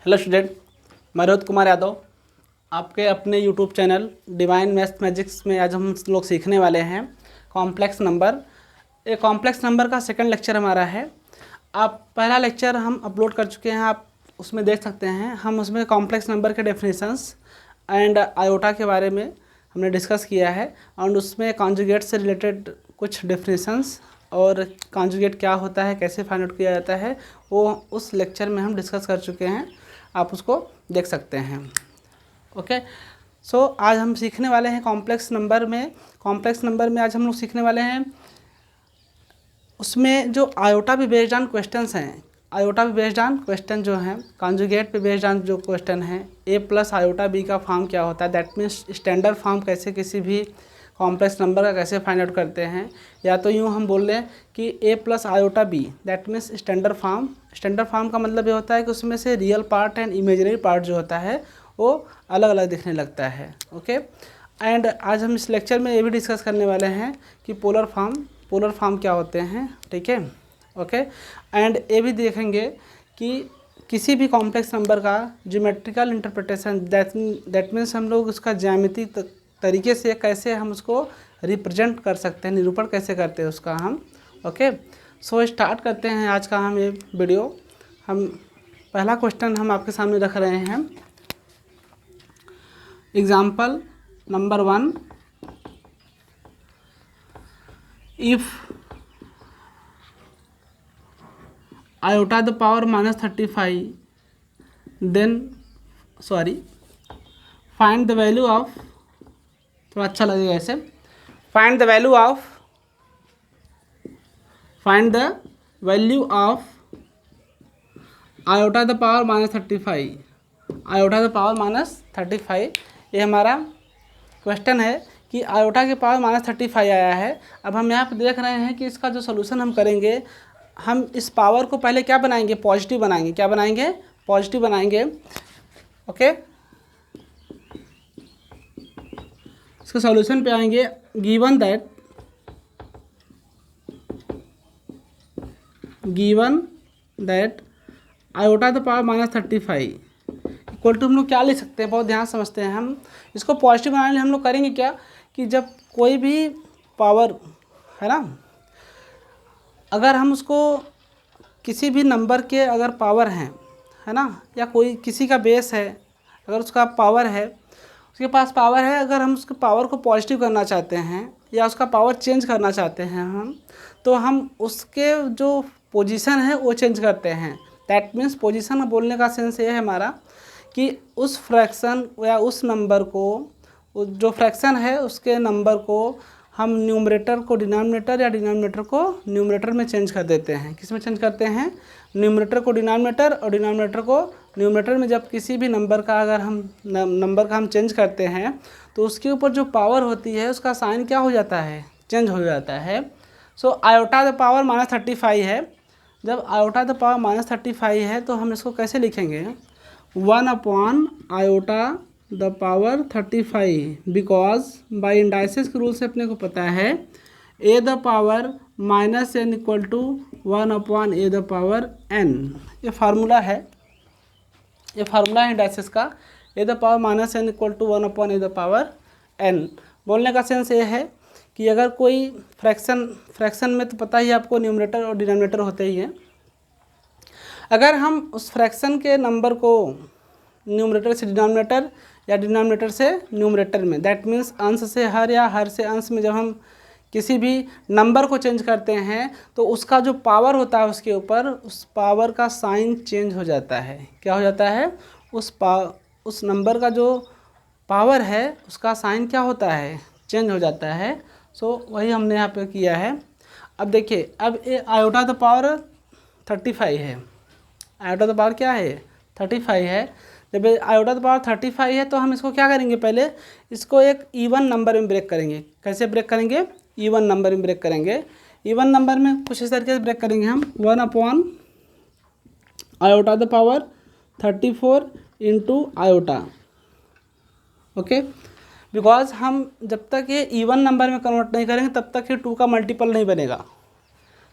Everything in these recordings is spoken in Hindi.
हेलो स्टूडेंट, मैं रोहित कुमार यादव आपके अपने YouTube channel Divine Math Magics में आज हम लोग सीखने वाले हैं कॉम्प्लेक्स नंबर। ये कॉम्प्लेक्स नंबर का सेकंड लेक्चर हमारा है। आप पहला लेक्चर हम अपलोड कर चुके हैं, आप उसमें देख सकते हैं। हम उसमें कॉम्प्लेक्स नंबर के डेफिनेशंस एंड आयोटा के बारे में हमने डिस्कस किया है और उसमें कॉन्जुगेट से रिलेटेड कुछ डेफिनेशंस और कॉन्जुगेट क्या होता है, कैसे फाइंड आउट किया जाता है, वो उस लेक्चर में हम डिस्कस कर चुके हैं। आप उसको देख सकते हैं। ओके, सो आज हम सीखने वाले हैं कॉम्प्लेक्स नंबर में आज हम लोग सीखने वाले हैं उसमें जो आयोटा पे बेस्ड ऑन क्वेश्चंस हैं। आयोटा पे बेस्ड ऑन क्वेश्चन जो हैं, कॉन्जुगेट पे बेस्ड ऑन जो क्वेश्चन हैं, ए प्लस आयोटा बी का फॉर्म क्या होता है, दैट मीन्स स्टैंडर्ड फॉर्म कैसे किसी भी कॉम्प्लेक्स नंबर का कैसे फाइंड आउट करते हैं। या तो यूँ हम बोल लें कि A plus iota B that means standard form. Standard form का मतलब ये होता है कि उसमें से real part and imaginary part जो होता है वो अलग अलग दिखने लगता है। ओके, एंड आज हम इस लेक्चर में ये भी डिस्कस करने वाले हैं कि पोलर फॉर्म क्या होते हैं। ठीक है, ओके, एंड ये भी देखेंगे कि किसी भी कॉम्प्लेक्स नंबर का ज्योमेट्रिकल इंटरप्रिटेशन दैट मीन्स हम लोग उसका ज्यामिति तरीके से कैसे हम उसको रिप्रेजेंट कर सकते हैं, निरूपण कैसे करते हैं उसका हम। ओके, सो स्टार्ट करते हैं आज का हम ये वीडियो। हम पहला क्वेश्चन हम आपके सामने रख रहे हैं। Example number 1, if iota the power -35 then find the value of, थोड़ा अच्छा लगेगा ऐसे, find the value of iota the power -35, iota the power -35। ये हमारा क्वेश्चन है कि आयोटा के पावर -35 आया है। अब हम यहाँ पे देख रहे हैं कि इसका जो सोल्यूशन हम करेंगे, हम इस पावर को पहले क्या बनाएंगे, पॉजिटिव बनाएंगे। क्या बनाएंगे? पॉजिटिव बनाएंगे। ओके, इसके सॉल्यूशन पे आएंगे। Given that iota the power -35 equal to, हम लोग क्या लिख सकते हैं, बहुत ध्यान समझते हैं। हम इसको पॉजिटिव बनाने हम लोग करेंगे क्या कि जब कोई भी पावर है ना, अगर हम उसको किसी भी नंबर के अगर पावर हैं है ना, या कोई किसी का बेस है, अगर उसका पावर है, उसके पास पावर है, अगर हम उसके पावर को पॉजिटिव करना चाहते हैं या उसका पावर चेंज करना चाहते हैं हम, तो हम उसके जो पोजीशन है वो चेंज करते हैं। दैट मीन्स पोजीशन बोलने का सेंस ये है हमारा कि उस फ्रैक्शन या उस नंबर को, जो फ्रैक्शन है उसके नंबर को हम न्यूमरेटर को डिनोमिनेटर या डिनोमिनेटर को न्यूमरेटर में चेंज कर देते हैं। किस में चेंज करते हैं? न्यूमरेटर को डिनोमिनेटर और डिनोमिनेटर को न्यूमरेटर में। जब किसी भी नंबर का अगर हम चेंज करते हैं तो उसके ऊपर जो पावर होती है उसका साइन क्या हो जाता है? चेंज हो जाता है। सो आयोटा द पावर -35 है। जब आयोटा द पावर -35 है तो हम इसको कैसे लिखेंगे? 1 iota the power 35, because by indices के रूल से अपने को पता है A the power -n equal to 1 A the power n। ये फार्मूला है इंडाइसिस का। A the power -n equal to 1 A the power n। बोलने का सेंस ये है कि अगर कोई फ्रैक्शन में तो पता ही आपको न्यूमरेटर और डिनोमिनेटर होते ही हैं। अगर हम उस फ्रैक्शन के नंबर को न्यूमरेटर से डिनोमिनेटर या डिनोमिनेटर से न्यूमरेटर में, दैट मीन्स अंश से हर या हर से अंश में जब हम किसी भी नंबर को चेंज करते हैं तो उसका जो पावर होता है उसके ऊपर, उस पावर का साइन चेंज हो जाता है। क्या हो जाता है? उस नंबर का जो पावर है उसका साइन क्या होता है? चेंज हो जाता है। सो वही हमने यहाँ पे किया है। अब देखिए, अब ये आयोटा द पावर 35 है। आयोटा द पावर क्या है? 35 है। जब आयोटा द पावर 35 है तो हम इसको क्या करेंगे? पहले इसको एक इवन नंबर में ब्रेक करेंगे। कैसे ब्रेक करेंगे? इवन नंबर में ब्रेक करेंगे। इवन नंबर में कुछ इस तरीके से ब्रेक करेंगे हम। 1 iota the power 34 into iota. Okay, because हम जब तक ये इवन नंबर में कन्वर्ट नहीं करेंगे तब तक ये 2 का मल्टीपल नहीं बनेगा।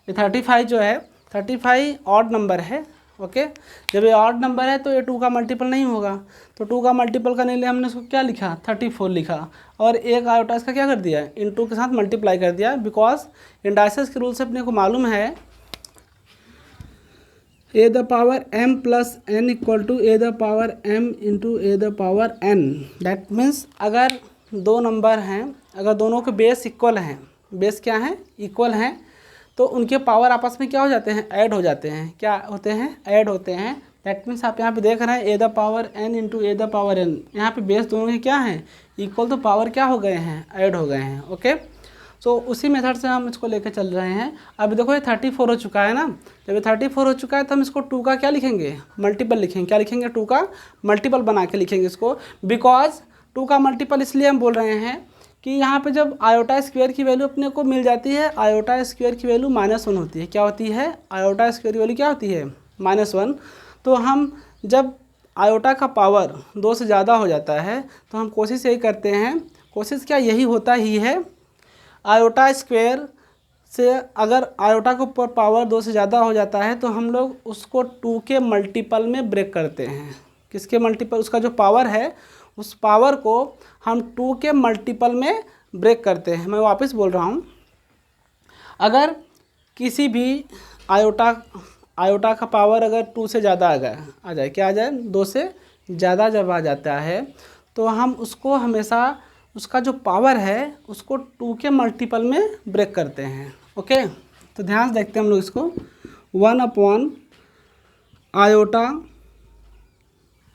ये 35 जो है, 35 ऑड नंबर है, ओके। जब ये ऑड नंबर है तो ये 2 का मल्टीपल नहीं होगा, तो 2 का मल्टीपल करने के लिए हमने इसको क्या लिखा, 34 लिखा, और एक आयोटा इसका क्या कर दिया, इनटू के साथ मल्टीप्लाई कर दिया, बिकॉज इंडाइसेस के रूल से अपने को मालूम है a the power m plus n equal to a the power m into a the power n। That means अगर दो नंबर हैं, अगर दोनों के बेस इक्वल हैं, बेस क्या हैं, इक्वल हैं, तो उनके पावर आपस में क्या हो जाते हैं, ऐड हो जाते हैं, क्या होते हैं, ऐड होते हैं। दैट मीन्स आप यहाँ पे देख रहे हैं a the power n into a the power n, यहाँ पे बेस दोनों के क्या हैं, इक्वल, तो पावर क्या हो गए हैं, ऐड हो गए हैं। ओके, सो उसी मेथड से हम इसको लेकर चल रहे हैं। अब देखो ये 34 हो चुका है ना, जब ये 34 हो चुका है तो हम इसको 2 का क्या लिखेंगे, मल्टीपल लिखेंगे, क्या लिखेंगे, 2 का मल्टीपल बना के लिखेंगे इसको, बिकॉज 2 का मल्टीपल इसलिए हम बोल रहे हैं कि यहाँ पे जब आयोटा स्क्वायर की वैल्यू अपने को मिल जाती है, आयोटा स्क्वायर की वैल्यू -1 होती है, क्या होती है, आयोटा स्क्वायर की वैल्यू क्या होती है, -1, तो हम जब आयोटा का पावर 2 से ज़्यादा हो जाता है तो हम कोशिश यही करते हैं, कोशिश क्या यही होता ही है, आयोटा स्क्वायर से अगर आयोटा के ऊपर पावर 2 से ज़्यादा हो जाता है तो हम लोग उसको 2 के मल्टीपल में ब्रेक करते हैं। किसके मल्टीपल, उसका जो पावर है उस पावर को हम 2 के मल्टीपल में ब्रेक करते हैं। मैं वापस बोल रहा हूँ, अगर किसी भी आयोटा का पावर अगर 2 से ज़्यादा आ जाए, क्या आ जाए, 2 से ज़्यादा जब आ जाता है तो हम उसको हमेशा उसका जो पावर है उसको 2 के मल्टीपल में ब्रेक करते हैं। ओके, तो ध्यान से देखते हैं हम लोग इसको, 1/, iota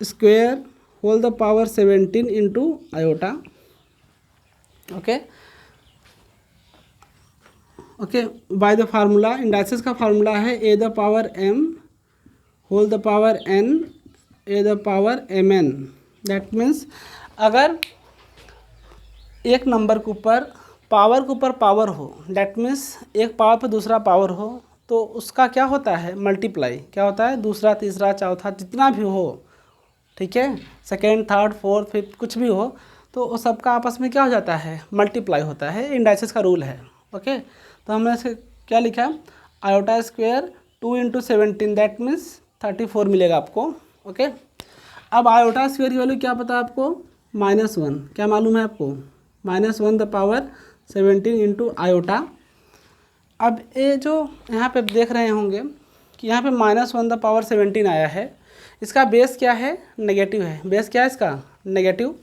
square whole the power 17 into iota. Okay okay, by the formula, indices का फार्मूला है a the power m whole the power n a the power mn। That means अगर एक नंबर के ऊपर पावर हो, दैट मीन्स एक पावर पर दूसरा पावर हो, तो उसका क्या होता है, मल्टीप्लाई, क्या होता है, दूसरा तीसरा चौथा जितना भी हो, ठीक है, सेकेंड थर्ड फोर्थ फिफ्थ कुछ भी हो, तो वो सबका आपस में क्या हो जाता है, मल्टीप्लाई होता है, इंडाइसिस का रूल है। ओके, तो हमने इसे क्या लिखा, iota square 2 into 17, that means 34 मिलेगा आपको। ओके, अब आयोटा स्क्वायर की वैल्यू क्या पता है आपको, -1, क्या मालूम है आपको, -1 द पावर 17 इंटू आयोटा। अब ये जो यहाँ पे देख रहे होंगे कि यहाँ पे -1 द पावर 17 आया है, इसका बेस क्या है, नेगेटिव है, बेस क्या है इसका, नेगेटिव,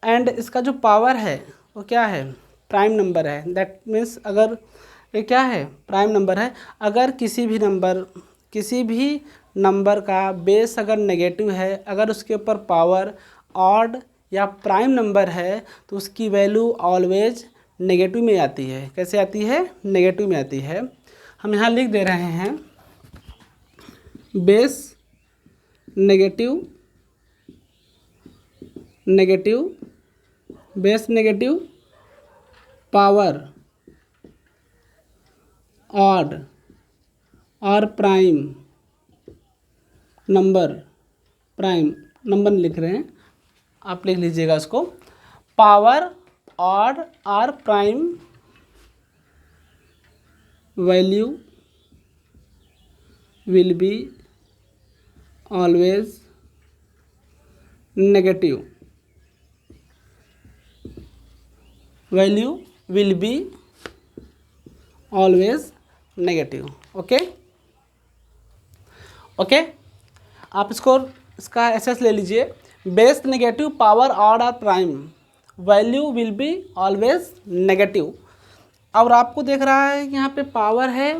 एंड इसका जो पावर है वो क्या है, प्राइम नंबर है। दैट मीन्स अगर ये क्या है, प्राइम नंबर है, अगर किसी भी नंबर का बेस अगर नेगेटिव है, अगर उसके ऊपर पावर ऑड या प्राइम नंबर है तो उसकी वैल्यू ऑलवेज नेगेटिव में आती है। कैसे आती है, नेगेटिव में आती है। हम यहाँ लिख दे रहे हैं, base negative, base negative, power odd और प्राइम नंबर नहीं लिख रहे हैं, आप लिख लीजिएगा इसको, पावर ऑड और prime value will be always negative, value will be always negative. Okay okay, आप इसका एसएस ले लीजिए, बेस नेगेटिव, पावर ऑड और prime value will be always negative. और आपको देख रहा है कि यहाँ पे पावर है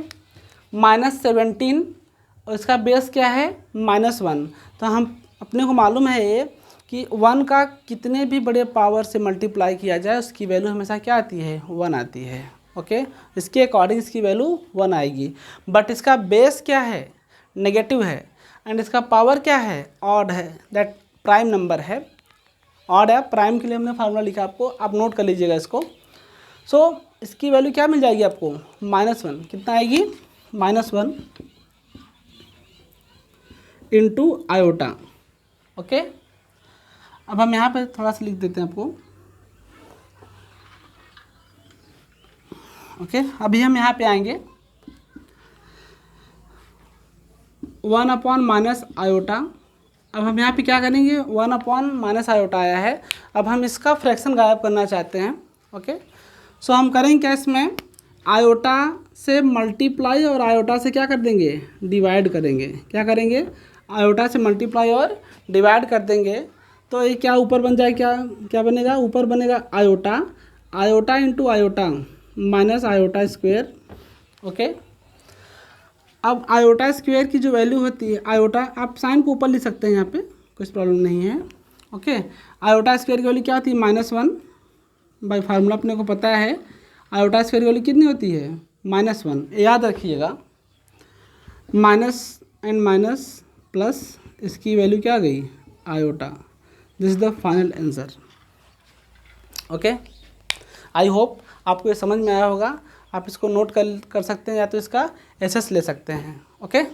-17 और इसका बेस क्या है, -1, तो हम अपने को मालूम है ये कि 1 का कितने भी बड़े पावर से मल्टीप्लाई किया जाए उसकी वैल्यू हमेशा क्या आती है, 1 आती है। ओके, इसके अकॉर्डिंग इसकी वैल्यू 1 आएगी, बट इसका बेस क्या है, नेगेटिव है, एंड इसका पावर क्या है, ऑड है, दैट प्राइम नंबर है, ऑड है, प्राइम के लिए हमने फार्मूला लिखा आपको, आप नोट कर लीजिएगा इसको। सो इसकी वैल्यू क्या मिल जाएगी आपको, -1, कितना आएगी, -1 इंटू आयोटा। ओके, अब हम यहाँ पे थोड़ा सा लिख देते हैं आपको। ओके, अभी हम यहाँ पे आएंगे, वन अपॉन माइनस आयोटा। अब हम यहाँ पे क्या करेंगे, वन अपॉन माइनस आयोटा आया है, अब हम इसका फ्रैक्शन गायब करना चाहते हैं। ओके, सो हम करेंगे क्या, इसमें आयोटा से मल्टीप्लाई और आयोटा से क्या कर देंगे, डिवाइड करेंगे। क्या करेंगे, आयोटा से मल्टीप्लाई और डिवाइड कर देंगे। तो ये क्या ऊपर बन जाए, क्या क्या बनेगा, ऊपर बनेगा iota, iota into iota minus iota square. Okay, अब आयोटा स्क्वेयर की जो वैल्यू होती है, आयोटा आप साइन को ऊपर लिख सकते हैं, यहाँ पे कुछ प्रॉब्लम नहीं है। ओके, आयोटा स्क्वेयर की वैल्यू क्या होती है, -1 बाई फार्मूला अपने को पता है। आयोटा स्क्वेयर की वैल्यू कितनी होती है, -1, याद रखिएगा। माइनस एंड माइनस प्लस, इसकी वैल्यू क्या आ गई, iota. This is the final answer. Okay, I hope आपको ये समझ में आया होगा। आप इसको नोट कर सकते हैं या तो इसका एसएस ले सकते हैं। ओके,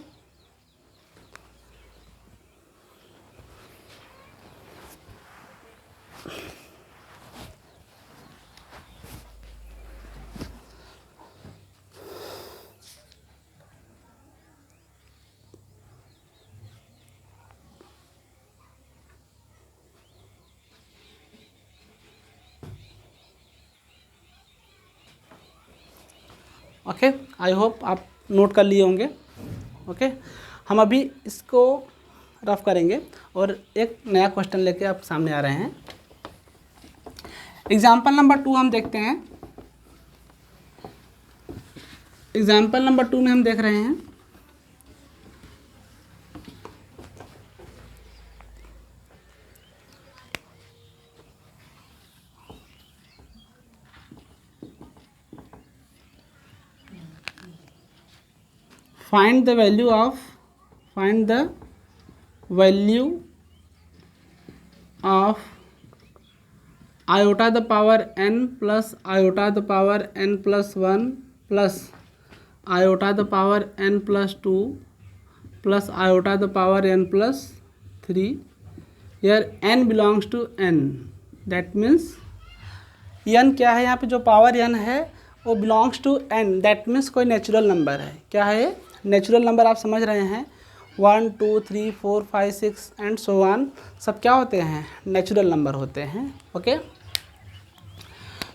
ओके, आई होप आप नोट कर लिए होंगे। ओके, हम अभी इसको रफ करेंगे और एक नया क्वेश्चन लेके आप सामने आ रहे हैं। एग्जाम्पल नंबर 2 हम देखते हैं। एग्जाम्पल नंबर 2 में हम देख रहे हैं find the value of iota the power n plus iota the power n plus 1 plus iota the power n plus 2 plus iota the power n plus 3. Here n belongs to n, that means n क्या है, यहाँ पे जो पावर n है वो belongs to n, that means कोई नेचुरल नंबर है। क्या है, नेचुरल नंबर आप समझ रहे हैं, 1 2 3 4 5 6 एंड सो ऑन, सब क्या होते हैं, नेचुरल नंबर होते हैं। ओके,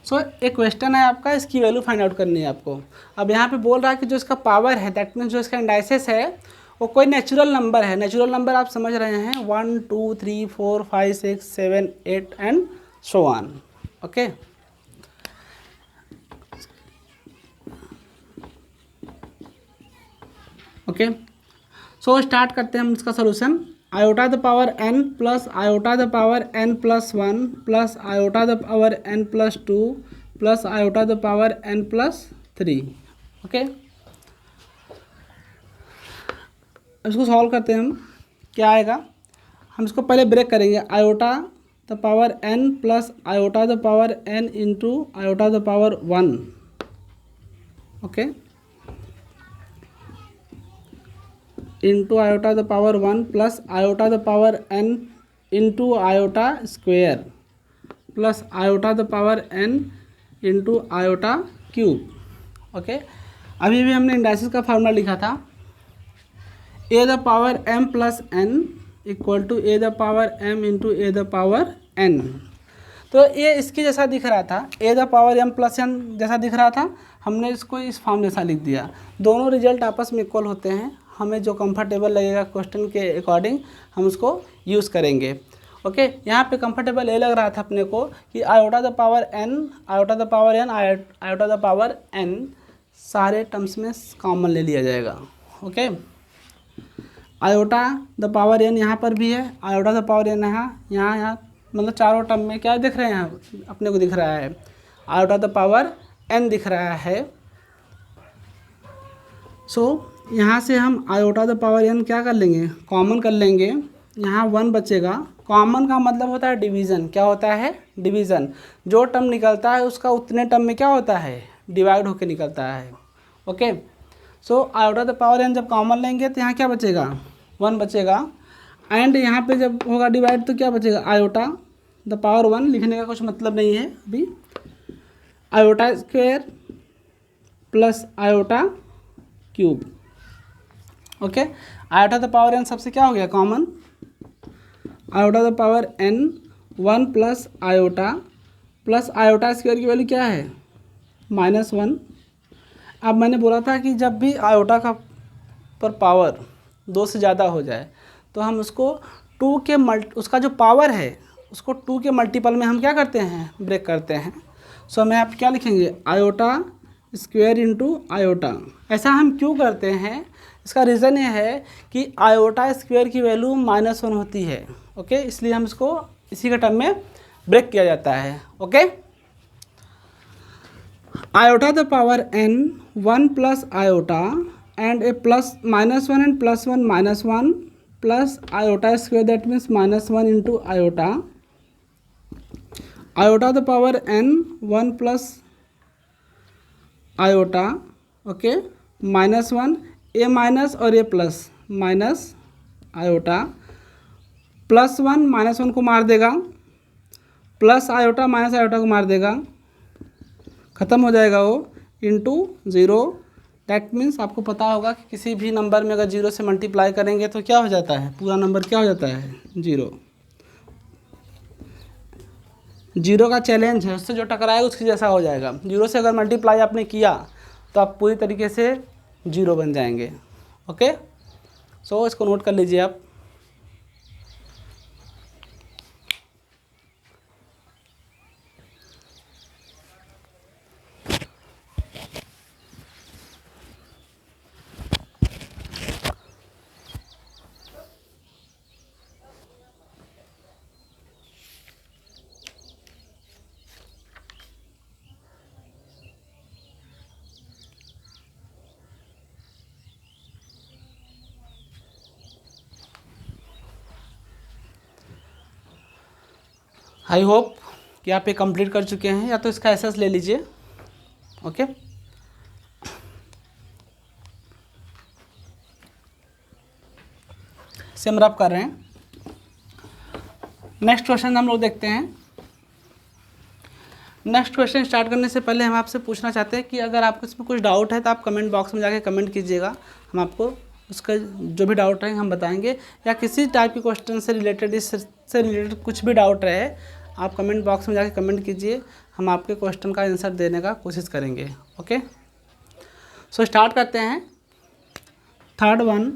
सो एक क्वेश्चन है आपका, इसकी वैल्यू फाइंड आउट करनी है आपको। अब यहाँ पे बोल रहा है कि जो इसका पावर है, दैट मीन्स जो इसका इंडाइसेस है वो कोई नेचुरल नंबर है। नेचुरल नंबर आप समझ रहे हैं, 1 2 3 4 5 6 7 8 and so on. Okay, okay, so start करते हैं हम इसका solution. Iota the power n plus iota the power n plus 1 plus iota the power n plus 2 plus iota the power n plus 3। Okay, इसको सॉल्व करते हैं हम, क्या आएगा, हम इसको पहले ब्रेक करेंगे। Iota the power n plus iota the power n into iota the power 1। Okay, into iota the power 1 plus iota the power n into iota square plus iota the power n into iota cube. Okay, अभी भी हमने इंडाइसिस का फार्मूला लिखा था, a the power m plus n equal to a the power m into a the power n। तो ये इसके जैसा दिख रहा था, a the power m plus n जैसा दिख रहा था, हमने इसको इस फॉर्म जैसा लिख दिया। दोनों रिजल्ट आपस में इक्वल होते हैं, हमें जो कंफर्टेबल लगेगा क्वेश्चन के अकॉर्डिंग हम उसको यूज़ करेंगे। ओके, यहाँ पे कंफर्टेबल ये लग रहा था अपने को कि iota the power n, iota the power n, iota the power n सारे टर्म्स में कॉमन ले लिया जाएगा। Okay, iota the power n यहाँ पर भी है, आयोटा द पावर n यहाँ मतलब चारों टर्म में क्या दिख रहे हैं अपने को, दिख रहा है आयोटा द पावर n दिख रहा है। सो यहाँ से हम आयोटा द पावर n क्या कर लेंगे, कॉमन कर लेंगे। यहाँ 1 बचेगा, कॉमन का मतलब होता है डिवीज़न। क्या होता है, डिवीज़न। जो टर्म निकलता है उसका उतने टर्म में क्या होता है, डिवाइड होके निकलता है। Okay, so iota the power n जब कॉमन लेंगे तो यहाँ क्या बचेगा, 1 बचेगा, एंड यहाँ पे जब होगा डिवाइड तो क्या बचेगा, आयोटा द पावर 1 लिखने का कुछ मतलब नहीं है अभी, iota square plus iota cube. Okay, iota the power n सबसे क्या हो गया common, iota the power n 1 plus iota square की वैल्यू क्या है -1। अब मैंने बोला था कि जब भी आयोटा का पर पावर 2 से ज़्यादा हो जाए तो हम उसको 2 के उसका जो पावर है उसको 2 के मल्टीपल में हम क्या करते हैं, ब्रेक करते हैं। सो मैं आप क्या लिखेंगे, आयोटा स्क्वायर इंटू आयोटा। ऐसा हम क्यों करते हैं, इसका रीज़न ये है कि आयोटा स्क्वायर की वैल्यू -1 होती है। ओके, इसलिए हम इसको इसी के टर्म में ब्रेक किया जाता है। Okay, iota the power n 1 plus iota and A plus -1 and +1 -1 plus iota square that means -1 into iota. Iota the power n 1 plus iota, okay, -1 A minus और ए प्लस माइनस आयोटा, +1 -1 को मार देगा, प्लस आयोटा माइनस आयोटा को मार देगा, ख़त्म हो जाएगा वो, इंटू 0। दैट मीन्स आपको पता होगा कि किसी भी नंबर में अगर 0 से मल्टीप्लाई करेंगे तो क्या हो जाता है, पूरा नंबर क्या हो जाता है 0। 0 का चैलेंज है, उससे जो टकराएगा उसके जैसा हो जाएगा। 0 से अगर मल्टीप्लाई आपने किया तो आप पूरी तरीके से 0 बन जाएंगे। ओके, सो इसको नोट कर लीजिए आप। आई होप कि आप ये कंप्लीट कर चुके हैं, या तो इसका एसएस ले लीजिए। ओके, सिम रब कर रहे हैं। नेक्स्ट क्वेश्चन हम लोग देखते हैं। नेक्स्ट क्वेश्चन स्टार्ट करने से पहले हम आपसे पूछना चाहते हैं कि अगर आपको इसमें कुछ डाउट है तो आप कमेंट बॉक्स में जाके कमेंट कीजिएगा, हम आपको उसका जो भी डाउट है हम बताएंगे, या किसी टाइप के क्वेश्चन से रिलेटेड, इससे रिलेटेड कुछ भी डाउट रहे आप कमेंट बॉक्स में जाके कमेंट कीजिए, हम आपके क्वेश्चन का आंसर देने का कोशिश करेंगे। ओके, सो स्टार्ट करते हैं। Third one,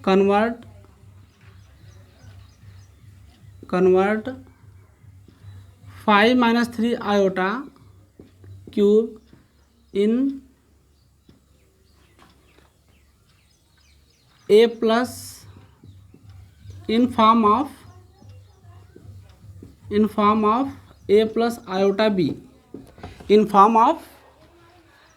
convert 5 - 3 iota cube in a plus in form of a plus iota b, in form of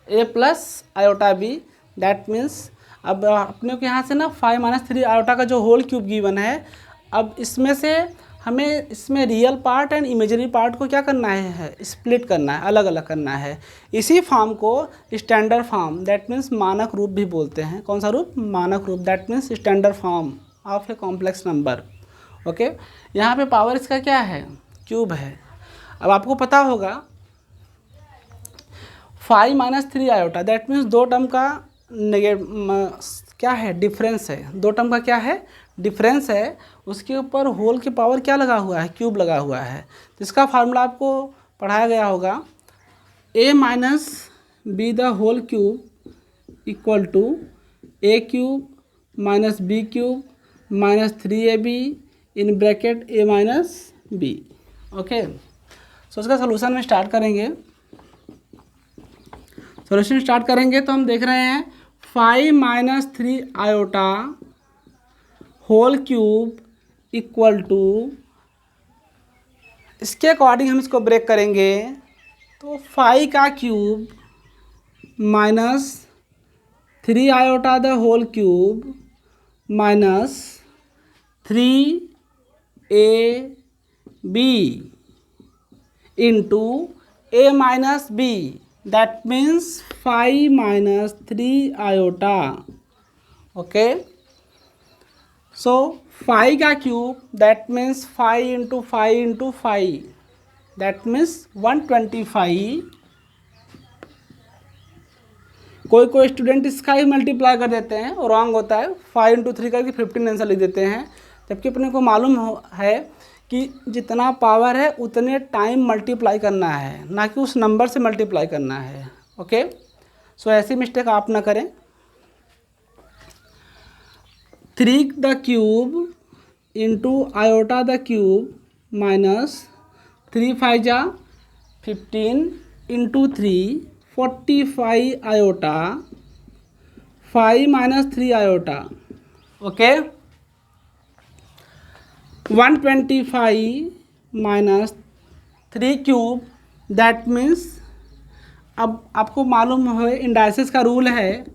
a plus iota b। That means अब अपने को यहाँ से ना 5 - 3 आयोटा का जो होल क्यूब गिवन है, अब इसमें से हमें इसमें real part and imaginary part को क्या करना है, स्प्लिट करना है, अलग अलग करना है। इसी फॉर्म को स्टैंडर्ड फॉर्म दैट मीन्स मानक रूप भी बोलते हैं। कौन सा रूप, मानक रूप, that means standard form of a complex number. Okay, यहाँ पे पावर इसका क्या है, क्यूब है। अब आपको पता होगा 5 - 3 आयोटा दैट मीन्स दो टर्म का क्या है, डिफरेंस है। दो टर्म का क्या है, डिफरेंस है। उसके ऊपर होल के पावर क्या लगा हुआ है, क्यूब लगा हुआ है। तो इसका फार्मूला आपको पढ़ाया गया होगा, a minus B the whole cube equal to a cube minus B cube minus 3ab in bracket a minus B. Okay, so इसका सोल्यूशन में स्टार्ट करेंगे। सोल्यूशन स्टार्ट करेंगे तो हम देख रहे हैं 5 - 3 iota whole cube equal to, इसके अकॉर्डिंग हम इसको ब्रेक करेंगे तो 5 का cube minus 3 iota the whole cube minus 3ab into a minus b, that means 5 - 3 iota. Okay, so 5 का cube that means 5 × 5 × 5, that means 125 कोई कोई स्टूडेंट इसका ही मल्टीप्लाई कर देते हैं और रॉन्ग होता है, 5 इंटू 3 करके 15 आंसर लिख देते हैं, जबकि अपने को मालूम है कि जितना पावर है उतने टाइम मल्टीप्लाई करना है, ना कि उस नंबर से मल्टीप्लाई करना है। ओके, सो ऐसी मिस्टेक आप ना करें। 3 the cube into iota the cube minus 3 5 जा 15 into 3 45 iota 5 minus 3 iota. Okay, 125 minus 3 cube, that means अब आपको मालूम है इंडाइसिस का रूल है,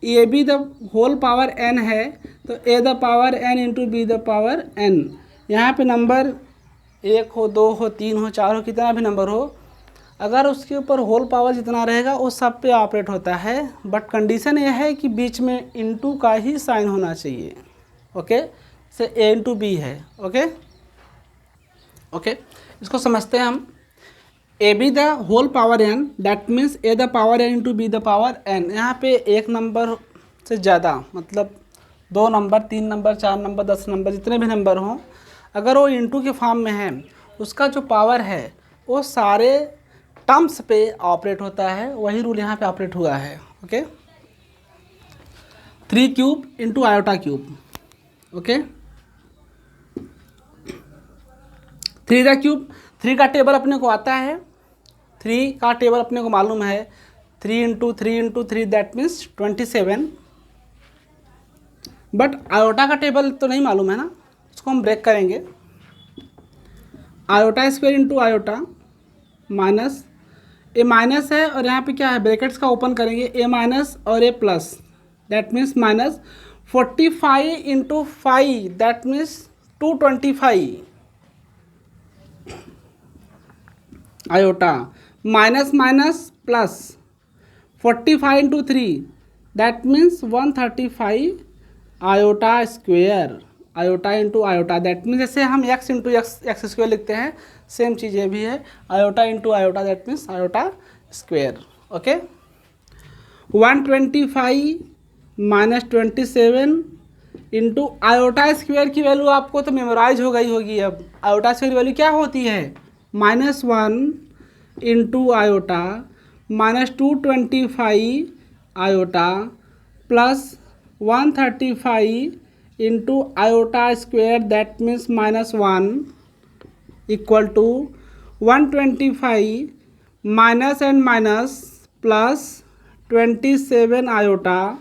A B the whole power N है तो A the power N into B the power N. यहाँ पे नंबर 1 हो, 2 हो, 3 हो, 4 हो, कितना भी नंबर हो, अगर उसके ऊपर होल पावर जितना रहेगा वो सब पे ऑपरेट होता है, बट कंडीशन ये है कि बीच में इंटू का ही साइन होना चाहिए। ओके, से ए इंटू बी है। ओके ओके, इसको समझते हैं हम। A B the whole power N, that means A the power N into B the power N. यहाँ पे एक नंबर से ज़्यादा, मतलब 2 नंबर, 3 नंबर, 4 नंबर, 10 नंबर, जितने भी नंबर हों, अगर वो इंटू के फॉर्म में है, उसका जो पावर है वो सारे टर्म्स पे ऑपरेट होता है। वही रूल यहाँ पे ऑपरेट हुआ है। Okay, 3 cube into iota cube. Okay, 3 the cube, 3 का टेबल अपने को आता है, 3 का टेबल अपने को मालूम है, 3 into 3 into 3 that means 27। But iota का टेबल तो नहीं मालूम है ना, उसको हम ब्रेक करेंगे। Iota square into iota minus, A minus है और यहाँ पे क्या है, ब्रैकेट्स का ओपन करेंगे, ए माइनस और A plus, that means minus 45 into 5 that means 225 iota minus minus plus 45 into 3 that means 135 iota square, iota into iota, that means जैसे हम एक्स इंटू एक्स स्क्वेयर लिखते हैं, सेम चीज़ ये भी है, iota into iota that means iota square. Okay, 125 minus 27 into iota square की वैल्यू आपको तो मेमोराइज हो गई होगी। अब आयोटा स्क्वेयर की वैल्यू क्या होती है, -1 into iota minus 225 iota plus 135 into iota square that means -1 equal to 125 minus and minus plus 27 iota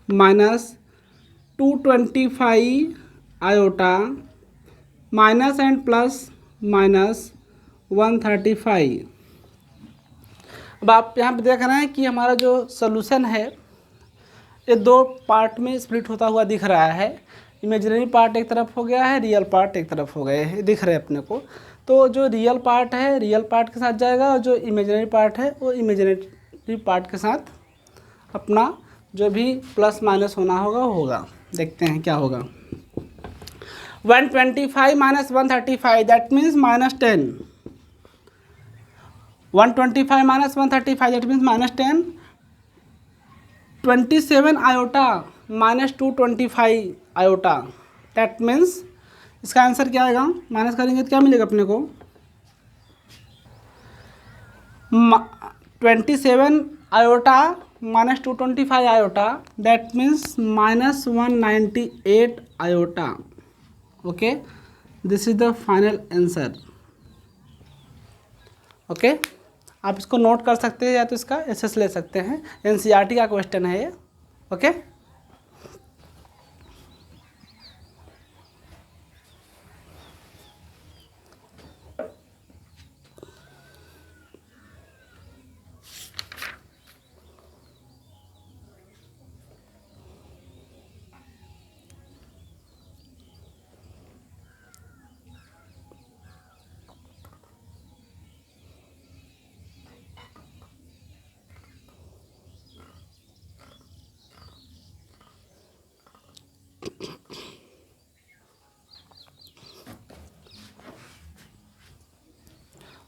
minus 225 iota minus and plus minus 135। अब आप यहाँ पे देख रहे हैं कि हमारा जो सोल्यूशन है ये 2 पार्ट में स्प्लिट होता हुआ दिख रहा है। इमेजिनरी पार्ट एक तरफ हो गया है, रियल पार्ट एक तरफ हो गए हैं, दिख रहे हैं अपने को। तो जो रियल पार्ट है रियल पार्ट के साथ जाएगा और जो इमेजिनरी पार्ट है वो इमेजिनरी पार्ट के साथ अपना जो भी प्लस माइनस होना होगा वो होगा। देखते हैं क्या होगा। 125 minus 135 that means -10, 125 minus 135 that means -10, 27 iota minus 225 iota that means इसका आंसर क्या आएगा, माइनस करेंगे तो क्या मिलेगा अपने को, 27 iota minus 225 iota that means -198 iota. Okay, this is the final answer. Okay, आप इसको नोट कर सकते हैं या तो इसका एसएस ले सकते हैं, एनसीईआरटी का क्वेश्चन है ये। ओके,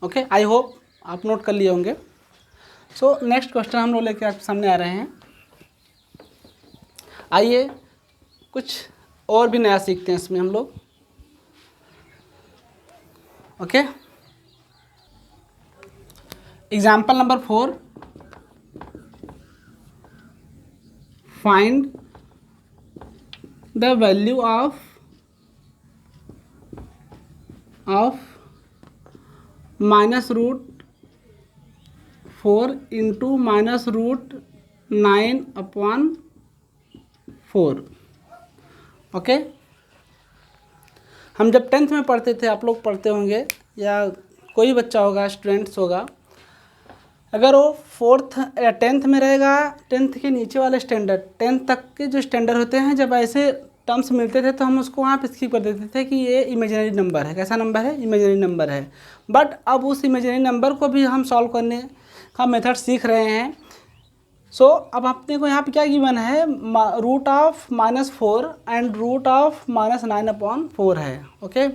ओके, आई होप आप नोट कर लिए होंगे। सो नेक्स्ट क्वेश्चन हम लोग लेके आपके सामने आ रहे हैं। आइए कुछ और भी नया सीखते हैं इसमें हम लोग। Okay, example number 4, find the value of -√4 into -√9/4। Okay, हम जब 10th में पढ़ते थे, आप लोग पढ़ते होंगे या कोई बच्चा होगा, स्टूडेंट्स होगा, अगर वो 4th या 10th में रहेगा, 10th के नीचे वाले स्टैंडर्ड, 10th तक के जो स्टैंडर्ड होते हैं, जब ऐसे टर्म्स मिलते थे तो हम उसको वहाँ पे स्किप कर देते थे कि ये इमेजिनरी नंबर है। कैसा नंबर है? इमेजिनरी नंबर है। बट अब उस इमेजिनरी नंबर को भी हम सॉल्व करने का मेथड सीख रहे हैं। सो अब अपने को यहाँ पे क्या गिवन है? √(-4) एंड √(-9/4) है। ओके,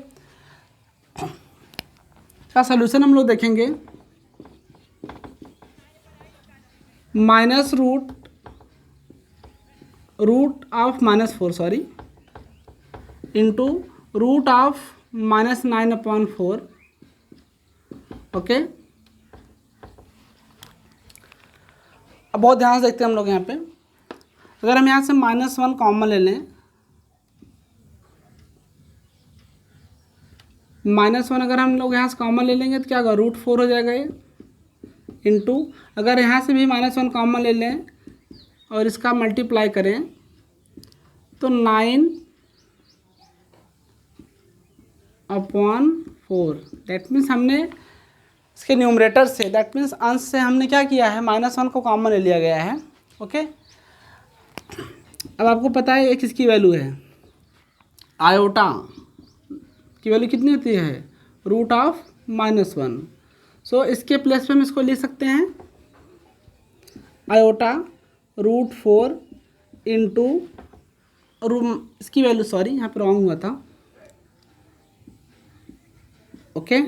का सॉल्यूशन हम लोग देखेंगे। -√(-4) इंटू √(-9/4). ओके, अब बहुत ध्यान से देखते हैं हम लोग यहाँ पे। अगर हम यहाँ से -1 कॉमन ले लें, -1 अगर हम लोग यहाँ से कॉमन ले लेंगे तो क्या होगा? √4 हो जाएगा ये, इंटू अगर यहाँ से भी -1 कॉमन ले लें और इसका मल्टीप्लाई करें तो 9/4। दैट मीन्स हमने इसके न्यूमरेटर से, दैट मीन्स अंश से हमने क्या किया है? -1 को कॉमन ले लिया गया है। ओके, अब आपको पता है एक इसकी वैल्यू है, आयोटा की वैल्यू कितनी होती है? √(-1). सो इसके प्लेस पे हम इसको लिख सकते हैं आयोटा √4 इंटू इसकी वैल्यू, सॉरी यहाँ पर रॉन्ग हुआ था। ओके,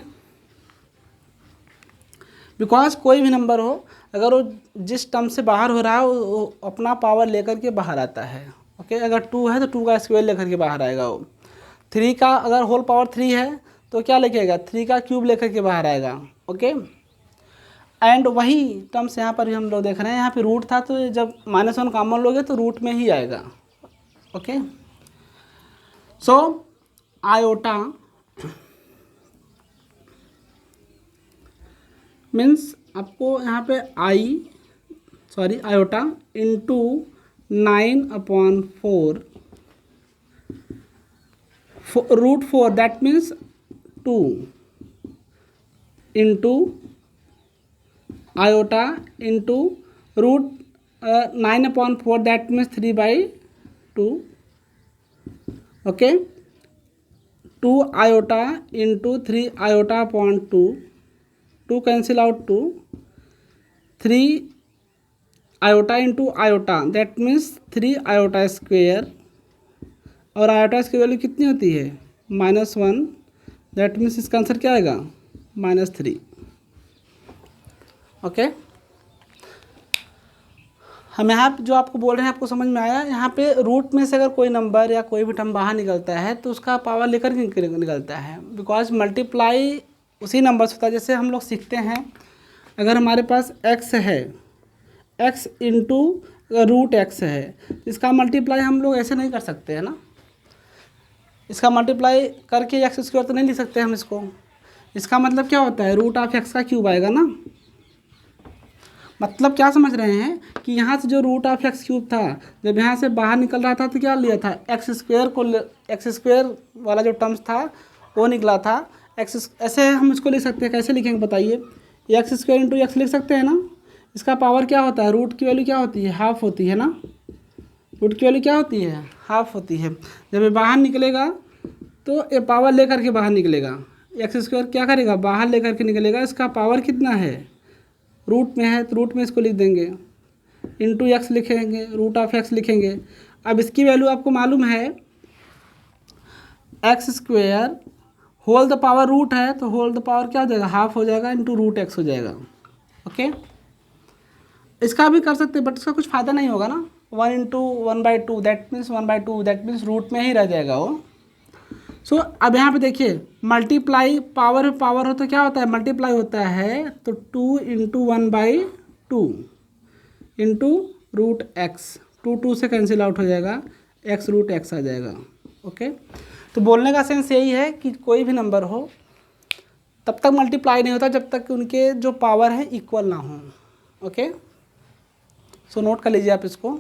बिकॉज कोई भी नंबर हो, अगर वो जिस टर्म से बाहर हो रहा है वो अपना पावर लेकर के बाहर आता है। ओके, अगर 2 है तो 2 का स्क्वायर लेकर के बाहर आएगा वो। 3 का अगर होल पावर 3 है तो क्या लेके आएगा? 3 का क्यूब लेकर के बाहर आएगा। ओके, एंड वही टर्म्स यहाँ पर भी हम लोग देख रहे हैं। यहाँ पे रूट था तो जब -1 कॉमन लोगे तो रूट में ही आएगा। ओके, सो आयोटा मीन्स आपको यहाँ पे iota into 9/4 √4, that means 2 into iota into √9/4, that means 3/2। Okay, 2 iota into 3 आयोटा/2, 2 cancel out 2, 3 iota into iota, that means 3 iota square, और आयोटा की वैल्यू कितनी होती है? -1, दैट मीन्स इसका आंसर क्या आएगा? -3। ओके, हम यहाँ जो आपको बोल रहे हैं आपको समझ में आया? यहाँ पे रूट में से अगर कोई नंबर या कोई भी टर्म बाहर निकलता है तो उसका पावर लेकर निकलता है, बिकॉज मल्टीप्लाई उसी नंबर से होता है। जैसे हम लोग सीखते हैं, अगर हमारे पास x है, x इंटू √x है, इसका मल्टीप्लाई हम लोग ऐसे नहीं कर सकते हैं ना। इसका मल्टीप्लाई करके x² तो नहीं लिख सकते हम इसको। इसका मतलब क्या होता है? √(x) का क्यूब आएगा ना। मतलब क्या समझ रहे हैं कि यहाँ से जो √(x³ था, जब यहाँ से बाहर निकल रहा था तो क्या लिया था? x² वाला जो टर्म्स था वो निकला था। ऐसे हम इसको लिख सकते हैं। कैसे लिखेंगे बताइए? x² इंटू x लिख सकते हैं ना। इसका पावर क्या होता है? रूट की वैल्यू क्या होती है? हाफ होती है ना। रूट की वैल्यू क्या होती है? हाफ होती है। जब ये बाहर निकलेगा तो ये पावर लेकर के बाहर निकलेगा। x² क्या करेगा? बाहर लेकर के निकलेगा। इसका पावर कितना है? रूट में है तो रूट में इसको लिख देंगे, इंटू x लिखेंगे, √(x) लिखेंगे। अब इसकी वैल्यू आपको मालूम है x² whole the power root है तो होल द पावर क्या हो जाएगा? हाफ हो जाएगा, इंटू √(x) हो जाएगा। ओके, इसका भी कर सकते हैं बट इसका कुछ फ़ायदा नहीं होगा ना, 1 into 1/2 that means 1/2 that means root में ही रह जाएगा वो। सो अब यहाँ पे देखिए मल्टीप्लाई पावर पावर हो तो क्या होता है मल्टीप्लाई होता है, तो 2 इंटू 1/2 इंटू रूट एक्स, 2 से कैंसिल आउट हो जाएगा, x रूट एक्स आ जाएगा। ओके, तो बोलने का सेंस यही है कि कोई भी नंबर हो तब तक मल्टीप्लाई नहीं होता जब तक कि उनके जो पावर है इक्वल ना हो। ओके, सो नोट कर लीजिए आप इसको।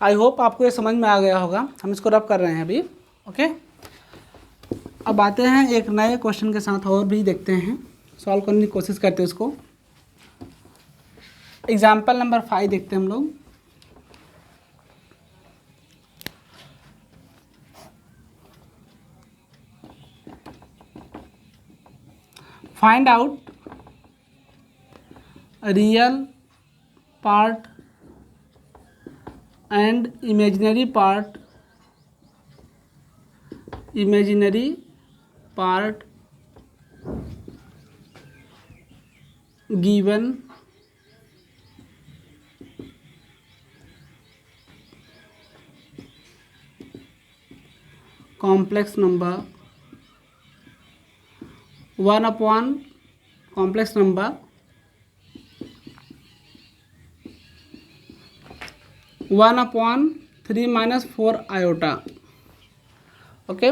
आई होप आपको ये समझ में आ गया होगा। हम इसको रब कर रहे हैं अभी। ओके, अब आते हैं एक नए क्वेश्चन के साथ और भी देखते हैं, सॉल्व करने की कोशिश करते हैं उसको। एग्जाम्पल नंबर 5 देखते हैं हम लोग। Find out real part and imaginary part given complex number 1 upon complex number 1/3 - 4 iota. Okay,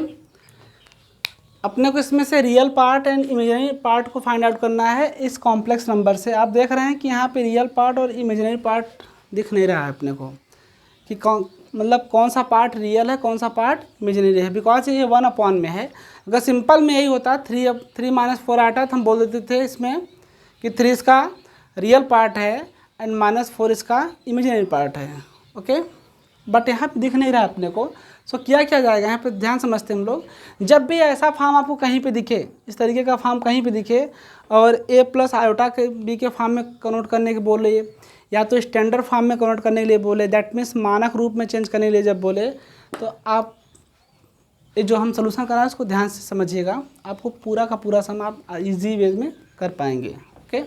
अपने को इसमें से real part and imaginary part को फाइंड आउट करना है इस कॉम्प्लेक्स नंबर से। आप देख रहे हैं कि यहाँ पे रियल पार्ट और इमेजिनरी पार्ट दिख नहीं रहा है अपने को कि कौन सा पार्ट रियल है कौन सा पार्ट इमेजिनरी है, बिकॉज ये 1 में है। अगर सिंपल में यही होता 3 - 4 आटा तो हम बोल देते थे इसमें कि 3 इसका रियल पार्ट है एंड -4 इसका इमेजिनरी पार्ट है। ओके, बट यहाँ पे दिख नहीं रहा है अपने को। सो किया क्या जाएगा यहाँ पे, ध्यान समझते हैं हम लोग। जब भी ऐसा फॉर्म आपको कहीं पे दिखे, इस तरीके का फॉर्म कहीं पे दिखे और a प्लस आयोटा के b के फॉर्म में कन्वर्ट करने के बोले या तो स्टैंडर्ड फॉर्म में कन्वर्ट करने के लिए बोले, दैट मीन्स मानक रूप में चेंज करने के लिए जब बोले, तो आप ये जो हम सोल्यूशन करा है उसको ध्यान से समझिएगा, आपको पूरा का पूरा सम आप ईजी वे में कर पाएंगे। ओके,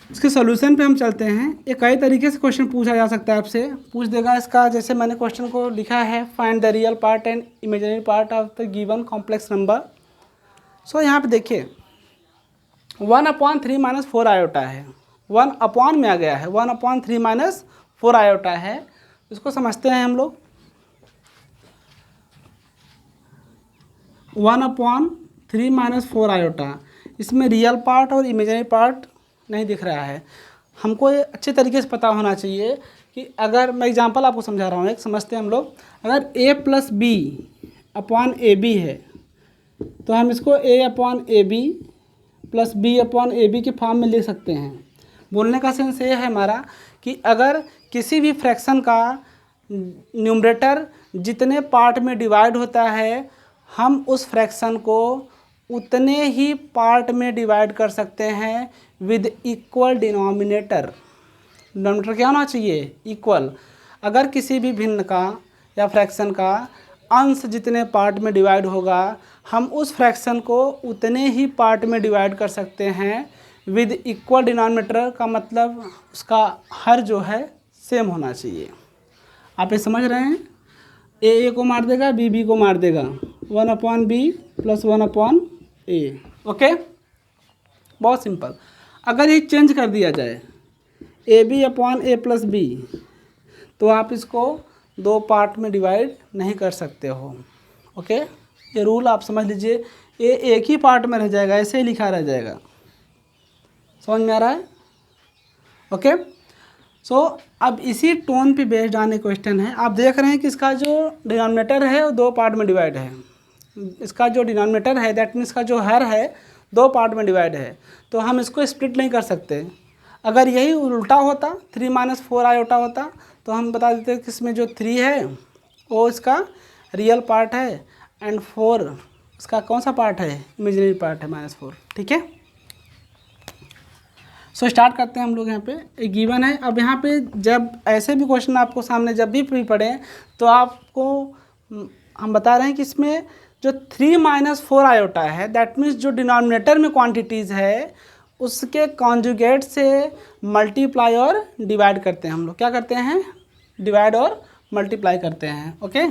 इसके सॉल्यूशन पे हम चलते हैं। ये कई तरीके से क्वेश्चन पूछा जा सकता है, आपसे पूछ देगा इसका। जैसे मैंने क्वेश्चन को लिखा है, find the real part and imaginary part of the given complex number. So यहाँ पे देखिए 1/3 - 4 आयोटा है, 1 में आ गया है, 1/3 - 4 आयोटा है। इसको समझते हैं हम लोग। 1/3 - 4 आयोटा, इसमें रियल पार्ट और इमेजिनरी पार्ट नहीं दिख रहा है। हमको ये अच्छे तरीके से पता होना चाहिए कि अगर मैं एग्जांपल आपको समझा रहा हूँ, एक समझते हैं हम लोग। अगर a + b AB है तो हम इसको a/AB + b/AB के फॉर्म में लिख सकते हैं। बोलने का सेंस ये है हमारा कि अगर किसी भी फ्रैक्शन का न्यूमरेटर जितने पार्ट में डिवाइड होता है, हम उस फ्रैक्शन को उतने ही पार्ट में डिवाइड कर सकते हैं विद इक्वल डिनोमिनेटर। डिनोमिनेटर क्या होना चाहिए, इक्वल। अगर किसी भी भिन्न का या फ्रैक्शन का अंश जितने पार्ट में डिवाइड होगा, हम उस फ्रैक्शन को उतने ही पार्ट में डिवाइड कर सकते हैं विद इक्वल डिनोमिनेटर। का मतलब उसका हर जो है सेम होना चाहिए। आप ये समझ रहे हैं, a को मार देगा, b को मार देगा, 1/b + 1/a। ओके, बहुत सिंपल। अगर ये चेंज कर दिया जाए AB/A + b, तो आप इसको 2 पार्ट में डिवाइड नहीं कर सकते हो। ओके, ये रूल आप समझ लीजिए। ये एक ही पार्ट में रह जाएगा, ऐसे ही लिखा रह जाएगा। समझ में आ रहा है? ओके, सो अब इसी टोन पे बेस्ड आने क्वेश्चन है। आप देख रहे हैं कि इसका जो डिनोमिनेटर है वो 2 पार्ट में डिवाइड है। इसका जो डिनोमिनेटर है दैट मीन्स का जो हर है 2 पार्ट में डिवाइड है, तो हम इसको स्प्लिट नहीं कर सकते। अगर यही उल्टा होता 3 - 4 आयोटा होता तो हम बता देते कि इसमें जो 3 है वो इसका रियल पार्ट है एंड 4 इसका कौन सा पार्ट है, इमेजिनरी पार्ट है -4। ठीक है, सो स्टार्ट करते हैं हम लोग। यहाँ पे एक गिवन है। अब यहाँ पे जब ऐसे भी क्वेश्चन आपको सामने जब भी पढ़े तो आपको हम बता रहे हैं कि इसमें जो 3 - 4 आयोटा है दैट मीन्स जो डिनोमिनेटर में क्वांटिटीज़ है उसके कॉन्जुगेट से मल्टीप्लाई और डिवाइड करते हैं। हम लोग क्या करते हैं, डिवाइड और मल्टीप्लाई करते हैं। Okay,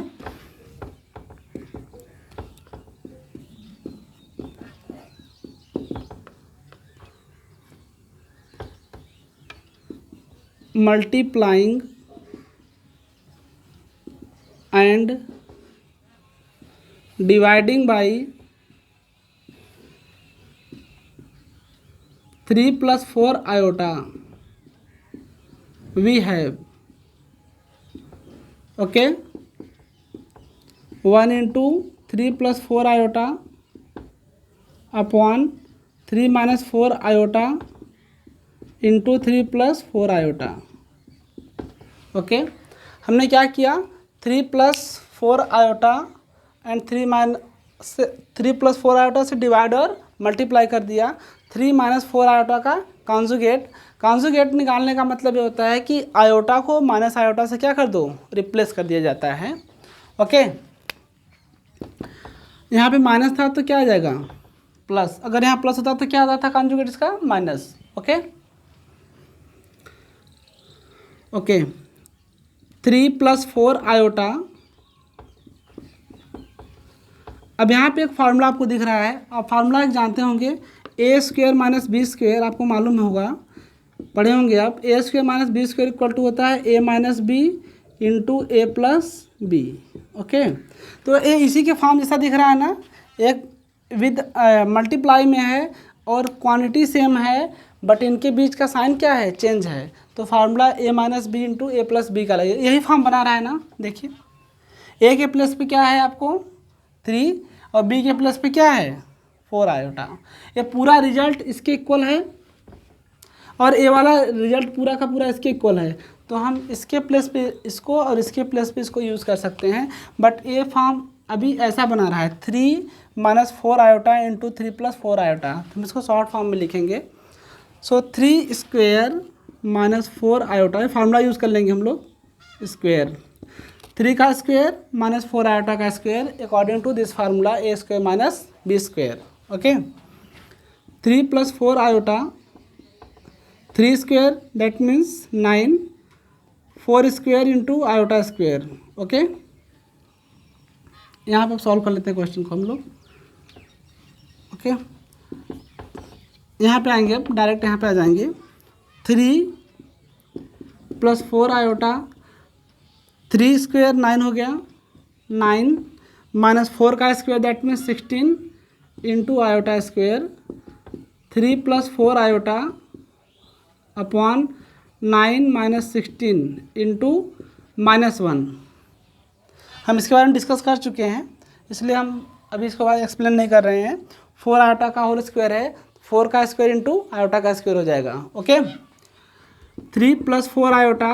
multiplying and dividing by 3 + 4 iota we have, okay, 1 × 3 + 4 iota upon 3 - 4 iota into 3 + 4 iota. Okay, हमने क्या किया, 3 + 4 आयोटा एंड 3 + 4 आयोटा से डिवाइड और मल्टीप्लाई कर दिया। 3 - 4 आयोटा का कॉन्जुगेट निकालने का मतलब ये होता है कि आयोटा को माइनस आयोटा से क्या कर दो, रिप्लेस कर दिया जाता है। ओके, यहाँ पे माइनस था तो क्या आ जाएगा प्लस, अगर यहाँ प्लस होता तो क्या आता था कॉन्जुगेट इसका माइनस। Okay okay, 3 + 4 iota. अब यहाँ पे एक फार्मूला आपको दिख रहा है, आप फार्मूला एक जानते होंगे, a² - b²। आपको मालूम होगा, पढ़े होंगे आप। a² - b² इक्वल टू होता है a - b into a + b। Okay, तो ये इसी के फॉर्म जैसा दिख रहा है ना, एक विद मल्टीप्लाई में है और क्वांटिटी सेम है बट इनके बीच का साइन क्या है, चेंज है। तो formula a - b into a + b का लगे, यही फॉर्म बना रहा है ना। देखिए, a के प्लस पे क्या है आपको 3 और b के प्लस पे क्या है 4 आयोटा। ये पूरा रिजल्ट इसके इक्वल है और ए वाला रिजल्ट पूरा का पूरा इसके इक्वल है। तो हम इसके प्लस पे इसको और इसके प्लस पे इसको यूज़ कर सकते हैं। बट ये फॉर्म अभी ऐसा बना रहा है 3 - 4 आयोटा इंटू 3 + 4 आयोटा। हम इसको शॉर्ट फॉर्म में लिखेंगे। सो 3² - 4 आयोटा, फार्मूला यूज़ कर लेंगे हम लोग। स्क्वेयर 3 का स्क्वेयर -4 आयोटा का square according to this formula a² - b²। Okay, 3 + 4 iota, 3² that means 9, 4² into iota square. Okay, यहाँ पर सॉल्व कर लेते हैं क्वेश्चन को हम लोग। ओके, यहाँ पे आएंगे, अब डायरेक्ट यहाँ पे आ जाएंगे। 3 + 4 आयोटा, 3² 9 हो गया, 9 - 4 का square that means 16 into iota square, 3 + 4 iota upon 9 - 16 into -1। हम इसके बारे में डिस्कस कर चुके हैं, इसलिए हम अभी इसके बाद एक्सप्लेन नहीं कर रहे हैं। 4 आयोटा का होल स्क्वायर है, 4 का स्क्वायर इंटू आयोटा का स्क्वायर हो जाएगा। Okay, 3 + 4 iota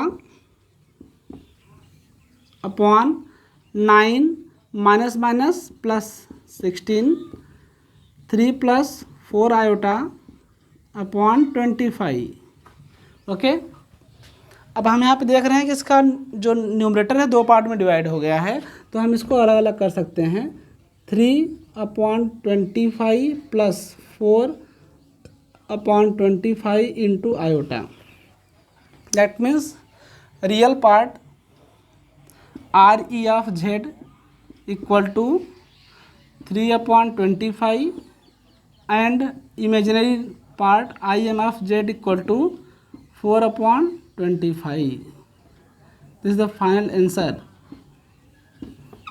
upon 9 -16, 3 + 4 iota upon 25। Okay, अब हम यहाँ पे देख रहे हैं कि इसका जो न्यूमरेटर है 2 पार्ट में डिवाइड हो गया है, तो हम इसको अलग अलग कर सकते हैं। 3/25 + 4/25 into iota, that means real part RE of Z equal to 3/25 and imaginary part IM of Z equal to 4/25। This is the final answer,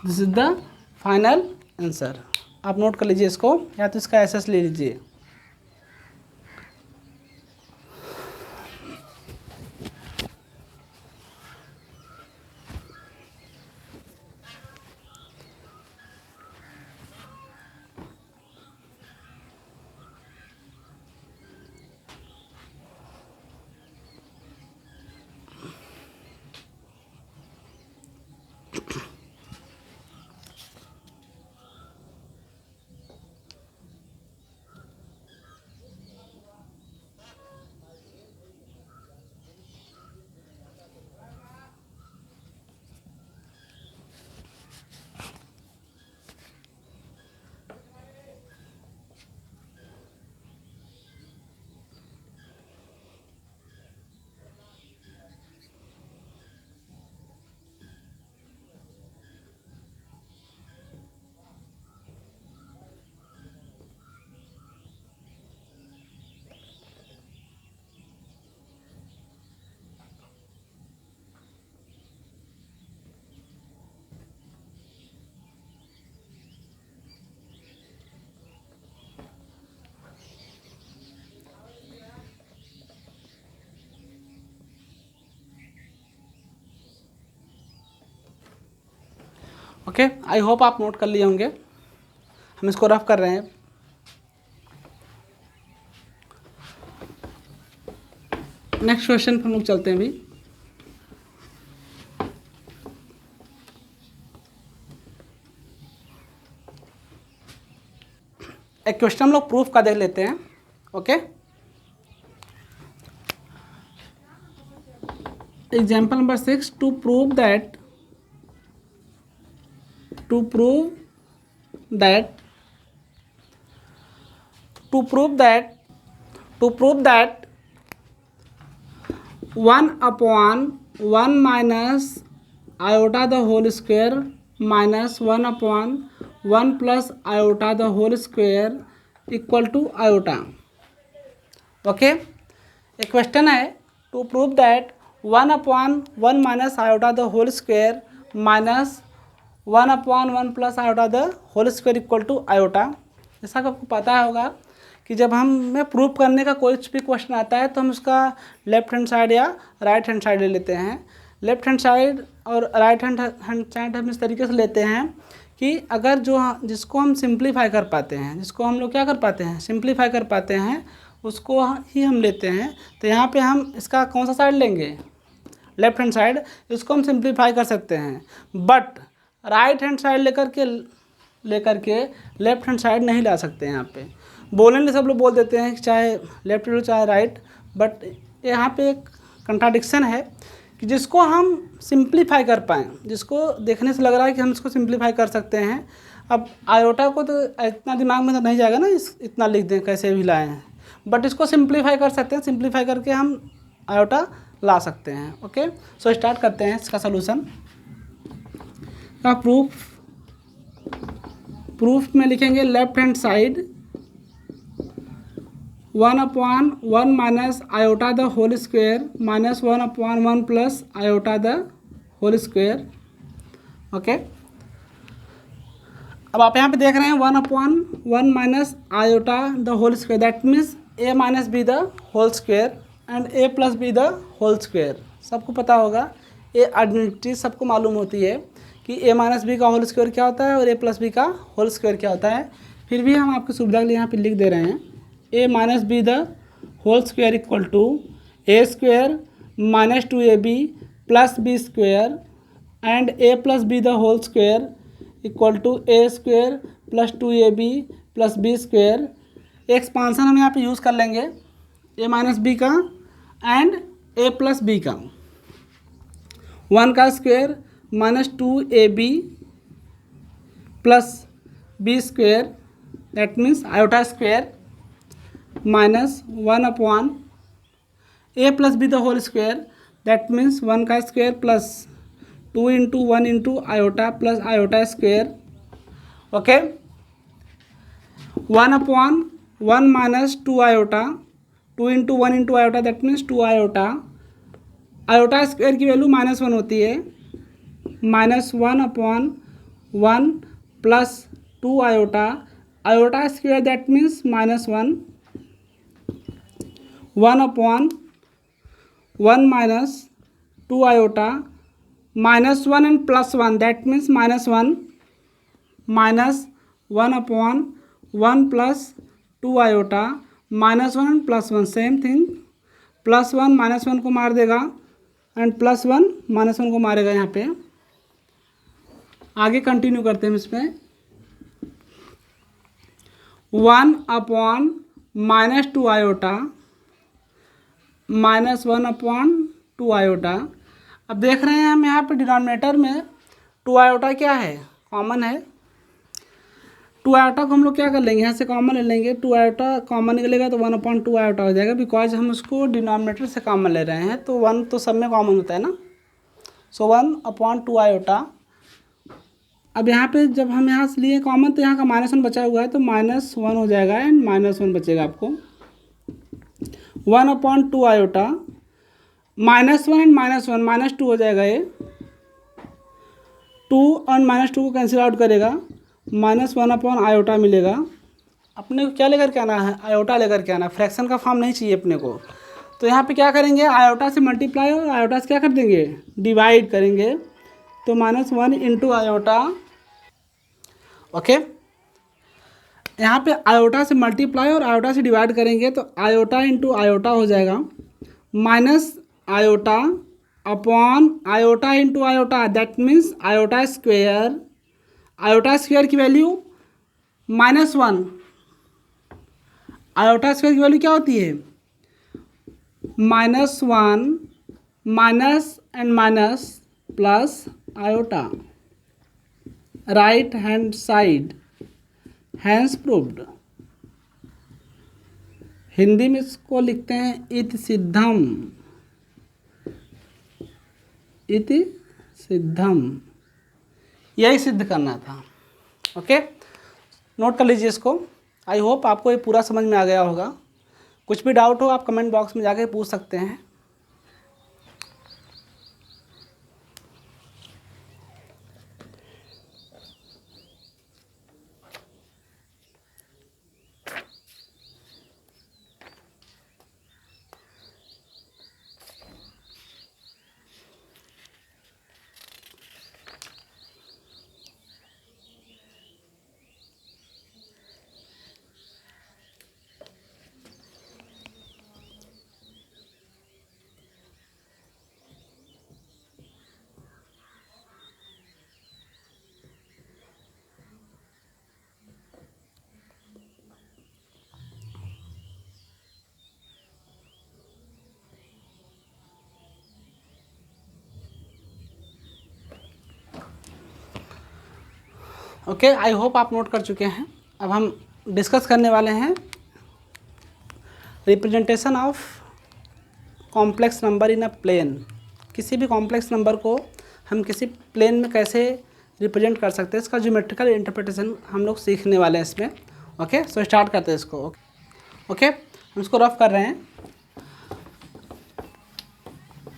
this is the final answer. आप नोट कर लीजिए इसको, या तो इसका SS ले लीजिए। ओके, आई होप आप नोट कर लिए होंगे। हम इसको रफ कर रहे हैं। नेक्स्ट क्वेश्चन पर हम लोग चलते हैं अभी। एक क्वेश्चन हम लोग प्रूफ का देख लेते हैं। Okay, example number 6, to prove that one upon one minus iota the whole square minus one upon one plus iota the whole square equal to iota. Okay, एक क्वेश्चन है, to prove that one upon one minus iota the whole square minus one upon one plus iota the whole square equal to iota. जैसा कि आपको पता होगा कि जब हमें प्रूफ करने का कोई भी क्वेश्चन आता है तो हम उसका लेफ्ट हैंड साइड या राइट हैंड साइड ले लेते हैं। लेफ्ट हैंड साइड और राइट हैंड साइड हम इस तरीके से लेते हैं कि अगर जिसको हम सिंप्लीफाई कर पाते हैं, जिसको हम लोग क्या कर पाते हैं, सिंप्लीफाई कर पाते हैं, उसको ही हम लेते हैं। तो यहाँ पे हम इसका कौन सा साइड लेंगे, लेफ्ट हैंड साइड, इसको हम सिंप्लीफाई कर सकते हैं। बट राइट हैंड साइड लेकर के लेफ्ट हैंड साइड नहीं ला सकते हैं। यहाँ पे बोलेंगे सब लोग बोल देते हैं कि चाहे लेफ्ट लो चाहे राइट, बट यहाँ पे एक कंट्राडिक्शन है कि जिसको हम सिंप्लीफाई कर पाएँ, जिसको देखने से लग रहा है कि हम इसको सिंप्लीफाई कर सकते हैं। अब आयोटा को तो इतना दिमाग में तो नहीं जाएगा ना, इतना लिख दें कैसे भी लाए हैं, बट इसको सिंप्लीफाई कर सकते हैं। सिंप्लीफाई करके हम आयोटा ला सकते हैं। ओके, सो स्टार्ट करते हैं इसका सलूशन का। प्रूफ में लिखेंगे left hand side one upon one minus iota the whole square minus one upon one plus iota the whole square. Okay, अब आप यहाँ पे देख रहे हैं one upon one minus iota the whole square, that means a minus B the whole square and A plus B the whole square. सबको पता होगा, ये आइडेंटिटी सबको मालूम होती है कि ए माइनस बी का होल स्क्वायर क्या होता है और ए प्लस बी का होल स्क्वायर क्या होता है। फिर भी हम आपकी सुविधा के लिए यहाँ पे लिख दे रहे हैं, A minus B the whole square equal to A square minus two A B plus B square and A plus B the whole square equal to A square plus two A B plus B square. Expansion हम यहाँ पे यूज़ कर लेंगे ए माइनस बी का एंड ए प्लस बी का, वन का square minus two A B plus B square, that means iota square minus one upon A plus B the whole square, that means one का square plus two into one into iota plus iota square. Okay, one upon one minus two iota, two into one into iota, that means two iota. Iota square की वैल्यू माइनस वन होती है, minus one upon one plus two iota, iota square that means minus one, one upon one minus two iota, minus one and plus one that means minus one, minus one upon one plus two iota, minus one and plus one, same thing, plus one minus one को मार देगा and plus one minus one को मारेगा। यहाँ पे आगे कंटिन्यू करते हैं इसमें, one upon minus two iota minus one upon two iota. अब देख रहे हैं हम यहाँ पे डिनोमिनेटर में टू आयोटा क्या है, कॉमन है। टू आयोटा को हम लोग क्या कर लेंगे, यहाँ से कॉमन ले लेंगे। टू आयोटा कॉमन निकलेगा तो वन अपॉन टू आयोटा हो जाएगा, बिकॉज हम उसको डिनोमिनेटर से कॉमन ले रहे हैं, तो वन तो सब में कॉमन होता है ना। So one upon two iota. अब यहाँ पे जब हम यहाँ से लिए कॉमन तो यहाँ का माइनस वन बचा हुआ है, तो माइनस वन हो जाएगा एंड माइनस वन बचेगा आपको। One upon two iota, minus one and minus one, minus to हो जाएगा ये, टू और माइनस टू को कैंसिल आउट करेगा, माइनस वन अपॉन आयोटा मिलेगा। अपने को क्या लेकर के आना है, आयोटा लेकर के आना, फ्रैक्शन का फॉर्म नहीं चाहिए अपने को। तो यहाँ पे क्या करेंगे, आयोटा से मल्टीप्लाई और आयोटा से क्या कर देंगे, डिवाइड करेंगे। तो minus one into iota okay, यहाँ पे आयोटा से मल्टीप्लाई और आयोटा से डिवाइड करेंगे तो आयोटा इंटू आयोटा हो जाएगा, minus iota upon iota into iota, that means iota square की वैल्यू -1। आयोटा स्क्वेयर की वैल्यू क्या होती है? -1 minus and minus plus iota, right hand side, hence proved. Hindi में इसको लिखते हैं इति सिद्धम, इति सिद्धम, यही सिद्ध करना था। ओके, नोट कर लीजिए इसको। आई होप आपको ये पूरा समझ में आ गया होगा। कुछ भी डाउट हो आप कमेंट बॉक्स में जाके पूछ सकते हैं। ओके, आई होप आप नोट कर चुके हैं। अब हम डिस्कस करने वाले हैं representation of complex number in a plane. किसी भी कॉम्प्लेक्स नंबर को हम किसी प्लेन में कैसे रिप्रेजेंट कर सकते हैं, इसका ज्योमेट्रिकल इंटरप्रिटेशन हम लोग सीखने वाले हैं इसमें। ओके, सो स्टार्ट करते हैं इसको। ओके, हम इसको रफ कर रहे हैं।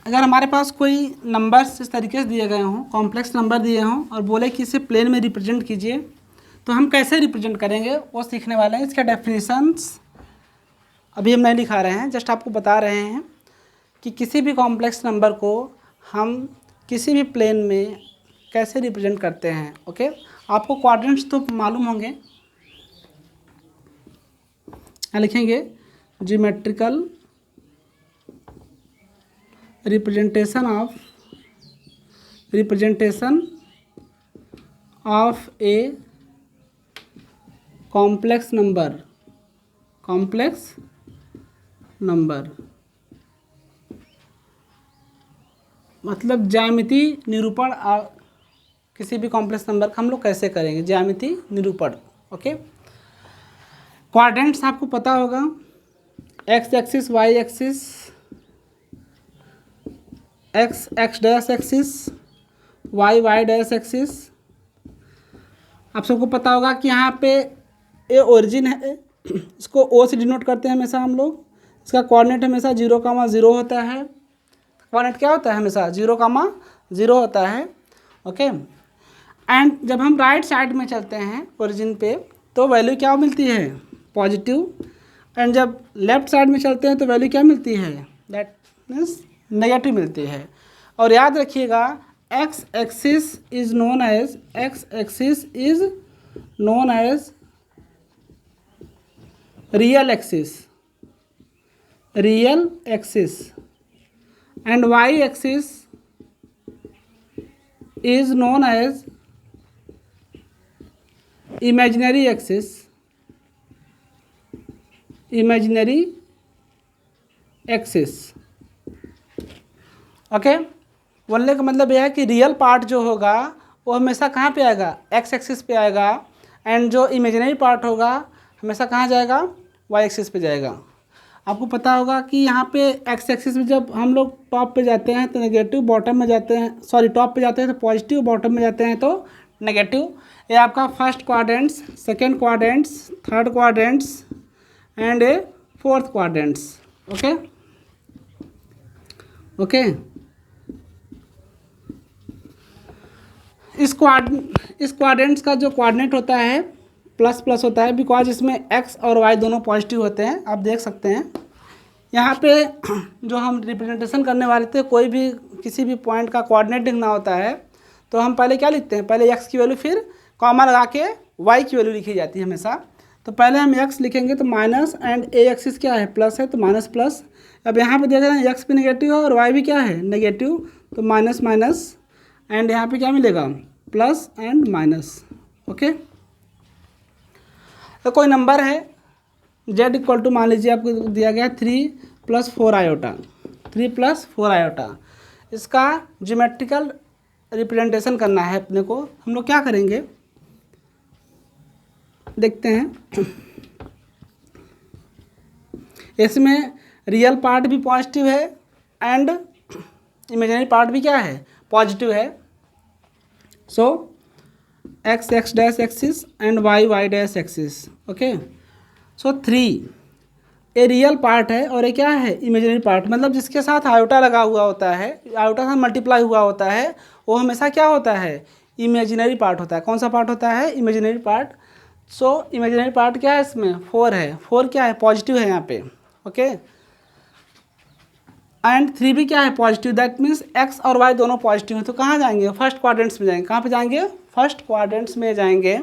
अगर हमारे पास कोई नंबर्स इस तरीके से दिए गए हों, कॉम्प्लेक्स नंबर दिए हों और बोले कि इसे प्लेन में रिप्रेजेंट कीजिए, तो हम कैसे रिप्रेजेंट करेंगे वो सीखने वाले हैं। इसके डेफिनेशंस अभी हम नहीं लिखा रहे हैं, जस्ट आपको बता रहे हैं कि किसी भी कॉम्प्लेक्स नंबर को हम किसी भी प्लेन में कैसे रिप्रेजेंट करते हैं। ओके, आपको क्वाड्रेंट्स तो मालूम होंगे, यहाँ लिखेंगे geometrical representation of a complex number, मतलब ज्यामिति निरूपण किसी भी कॉम्प्लेक्स नंबर का हम लोग कैसे करेंगे, ज्यामिति निरूपण। ओके, क्वाड्रेंट्स आपको पता होगा, x axis, y axis, x dash axis, y dash axis. आप सबको पता होगा कि यहाँ पे ए ओरिजिन है, इसको ओ से डिनोट करते हैं हमेशा हम लोग। इसका कोऑर्डिनेट हमेशा 0,0 होता है। कोऑर्डिनेट क्या होता है? हमेशा 0,0 होता है। ओके, एंड जब हम राइट साइड में चलते हैं ओरिजिन पे तो वैल्यू क्या मिलती है? पॉजिटिव। एंड जब लेफ्ट साइड में चलते हैं तो वैल्यू क्या मिलती है? दैट मीन्स नेगेटिव मिलती है। और याद रखिएगा, x axis is known as real axis and y axis is known as imaginary axis. Okay, बोलने का मतलब यह है कि रियल पार्ट जो होगा वो हमेशा कहाँ पे आएगा? एक्स एक्सिस पे आएगा। एंड जो इमेजिनरी पार्ट होगा हमेशा कहाँ जाएगा? वाई एक्सिस पे जाएगा। आपको पता होगा कि यहाँ पे एक्स एक्सिस में जब हम लोग टॉप पे जाते हैं तो नेगेटिव, बॉटम में जाते हैं, सॉरी टॉप पे जाते हैं तो पॉजिटिव, बॉटम में जाते हैं तो नेगेटिव। ये आपका first quadrants, second quadrants, third quadrants and A fourth quadrants. Okay, इस क्वाड्रेंट्स का जो कोऑर्डिनेट होता है प्लस प्लस होता है, बिकॉज इसमें एक्स और वाई दोनों पॉजिटिव होते हैं। आप देख सकते हैं यहाँ पे जो हम रिप्रेजेंटेशन करने वाले थे, कोई भी किसी भी पॉइंट का कोऑर्डिनेट लिखना होता है तो हम पहले क्या लिखते हैं? पहले एक्स की वैल्यू, फिर कॉमा लगा के वाई की वैल्यू लिखी जाती है हमेशा। तो पहले हम एक्स लिखेंगे तो माइनस एंड ए एक्सिस क्या है प्लस है तो माइनस प्लस। अब यहाँ पे देख रहे हैं एक्स भी नेगेटिव है और वाई भी क्या है नेगेटिव, तो माइनस माइनस एंड यहाँ पे क्या मिलेगा प्लस एंड माइनस। ओके, तो कोई नंबर है z इक्वल टू मान लीजिए आपको दिया गया 3 + 4 आयोटा, 3 + 4 आयोटा। इसका ज्योमेट्रिकल रिप्रेजेंटेशन करना है अपने को। हम लोग क्या करेंगे देखते हैं। इसमें रियल पार्ट भी पॉजिटिव है एंड इमेजिनरी पार्ट भी क्या है पॉजिटिव है। सो x x dash axis and y y dash axis. Okay, so 3 a real part है और ये क्या है इमेजिनरी पार्ट, मतलब जिसके साथ आयोटा लगा हुआ होता है, आयोटा से मल्टीप्लाई हुआ होता है, वो हमेशा क्या होता है इमेजिनरी पार्ट होता है। कौन सा पार्ट होता है इमेजिनरी पार्ट। सो इमेजिनरी पार्ट क्या है इसमें 4 है, 4 क्या है पॉजिटिव है यहाँ पे। ओके, एंड 3 भी क्या है पॉजिटिव, दैट मीन्स x और y दोनों पॉजिटिव हैं। तो कहाँ जाएंगे फर्स्ट क्वाड्रेंट्स में जाएंगे। कहाँ पे जाएंगे फर्स्ट क्वाड्रेंट्स में जाएंगे।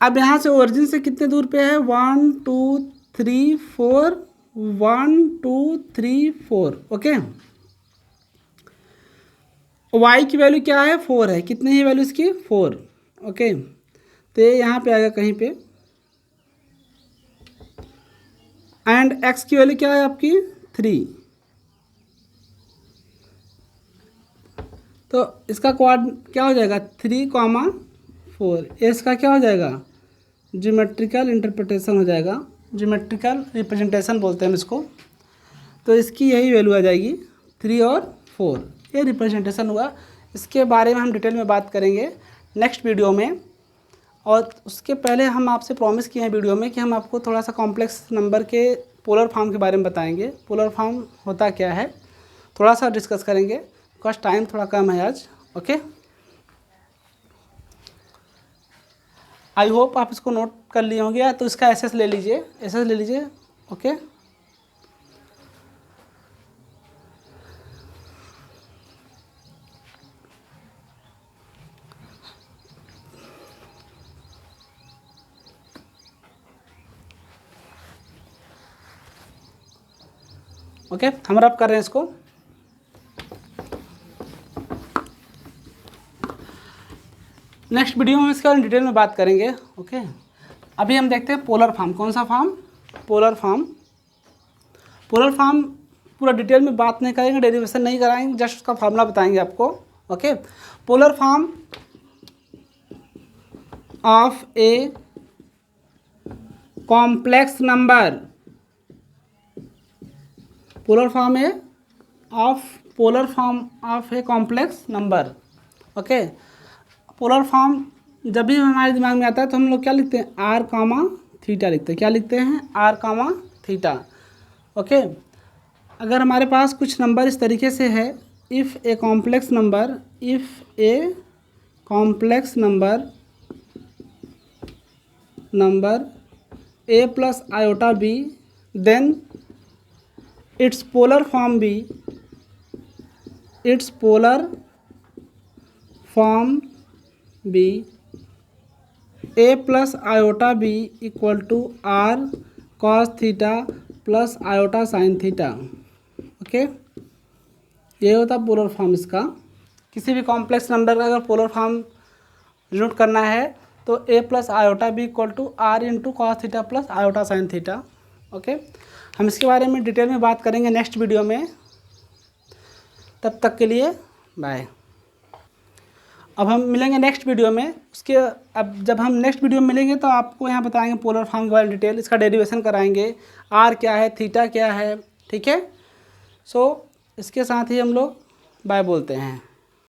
अब यहाँ से ओरिजिन से कितने दूर पे है 1 2 3 4, 1 2 3 4। ओके, y की वैल्यू क्या है 4 है, कितनी है वैल्यू इसकी 4। ओके, तो ये यहाँ पे आएगा कहीं पे एंड x की वैल्यू क्या है आपकी 3। तो इसका क्वाड क्या हो जाएगा 3, 4। इसका क्या हो जाएगा ज्योमेट्रिकल इंटरप्रिटेशन हो जाएगा, ज्योमेट्रिकल रिप्रेजेंटेशन बोलते हैं हम इसको। तो इसकी यही वैल्यू आ जाएगी 3 और 4, ये रिप्रेजेंटेशन हुआ। इसके बारे में हम डिटेल में बात करेंगे नेक्स्ट वीडियो में। और उसके पहले हम आपसे प्रॉमिस किए हैं वीडियो में कि हम आपको थोड़ा सा कॉम्प्लेक्स नंबर के पोलर फॉर्म के बारे में बताएंगे। पोलर फॉर्म होता क्या है थोड़ा सा डिस्कस करेंगे, बिकॉज टाइम थोड़ा कम है आज। ओके, आई होप आप इसको नोट कर लिए होंगे, तो इसका एसएस ले लीजिए, एसएस ले लीजिए। ओके, ओके, हम रब कर रहे हैं इसको। नेक्स्ट वीडियो में इसका डिटेल में बात करेंगे। ओके, अभी हम देखते हैं पोलर फॉर्म। कौन सा form polar form. Polar form पूरा डिटेल में बात नहीं करेंगे, डेरिवेशन नहीं कराएंगे, जस्ट उसका फार्मूला बताएंगे आपको। Okay, polar form of a complex number, polar form है polar form of a complex number. Okay, polar form जब भी हमारे दिमाग में आता है तो हम लोग क्या लिखते हैं r, थीटा लिखते हैं। क्या लिखते हैं r, थीटा। ओके, अगर हमारे पास कुछ नंबर इस तरीके से है, if a complex number a plus iota b, then its polar form be a plus iota b equal to r cos theta plus iota sine theta. Okay, ये होता पोलर फॉर्म इसका। किसी भी कॉम्प्लेक्स नंबर का अगर पोलर फॉर्म डिनोट करना है तो a plus iota b equal to r into cos theta plus iota sine theta. Okay, हम इसके बारे में डिटेल में बात करेंगे नेक्स्ट वीडियो में। तब तक के लिए बाय। अब हम मिलेंगे नेक्स्ट वीडियो में। अब जब हम नेक्स्ट वीडियो में मिलेंगे तो आपको यहाँ बताएंगे पोलर फॉर्म के बारे में डिटेल, इसका डेरिवेशन कराएंगे, आर क्या है थीटा क्या है। ठीक है, सो इसके साथ ही हम लोग बाय बोलते हैं।